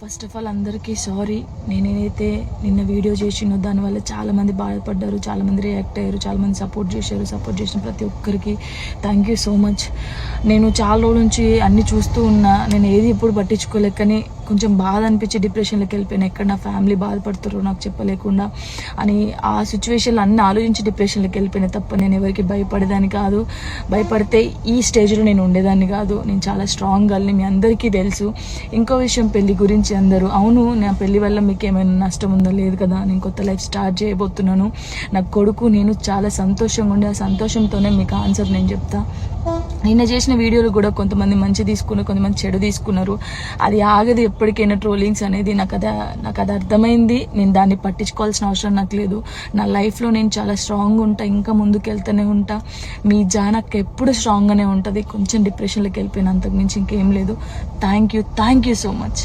First of all అందరికీ sorry. నేనైతే నిన్న వీడియో చేసినో దానివల్ల చాలామంది బాధపడ్డారు, చాలామంది రియాక్ట్ అయ్యారు, చాలామంది సపోర్ట్ చేశారు. సపోర్ట్ చేసిన ప్రతి ఒక్కరికి థ్యాంక్ యూ సో మచ్. నేను చాలా రోజుల నుంచి అన్నీ చూస్తూ ఉన్నా, నేను ఏది ఎప్పుడు పట్టించుకోలేక, కానీ కొంచెం బాధ అనిపించి డిప్రెషన్లోకి వెళ్ళిపోయాను. ఎక్కడ నా ఫ్యామిలీ బాధపడుతారో నాకు చెప్పలేకుండా అని ఆ సిచ్యువేషన్లో అన్నీ ఆలోచించి డిప్రెషన్లోకి వెళ్ళిపోయినా తప్ప నేను ఎవరికి భయపడేదాన్ని కాదు. భయపడితే ఈ స్టేజ్లో నేను ఉండేదాన్ని కాదు. నేను చాలా స్ట్రాంగ్ గర్ల్ని, మీ అందరికీ తెలుసు. ఇంకో విషయం, పెళ్లి గురించి అందరూ అవును నా పెళ్లి వల్ల మీకు ఏమైనా నష్టం ఉందో లేదు కదా, నేను కొత్త లైఫ్ స్టార్ట్ చేయబోతున్నాను, నా కొడుకు నేను చాలా సంతోషంగా ఉండే, ఆ సంతోషంతోనే మీకు ఆన్సర్ నేను చెప్తా. నిన్న చేసిన వీడియోలు కూడా కొంతమంది మంచి తీసుకున్నారు, కొంతమంది చెడు తీసుకున్నారు. అది ఆగదు ఎప్పటికైనా ట్రోలింగ్స్ అనేది. నాకు అది అర్థమైంది. నేను దాన్ని పట్టించుకోవాల్సిన అవసరం నాకు లేదు. నా లైఫ్లో నేను చాలా స్ట్రాంగ్ ఉంటా, ఇంకా ముందుకు వెళ్తూనే ఉంటా. మీ జానక్క ఎప్పుడు స్ట్రాంగ్గానే ఉంటుంది. కొంచెం డిప్రెషన్లోకి వెళ్ళిపోయిన, అంతకుమించి ఇంకేం లేదు. Thank you so much.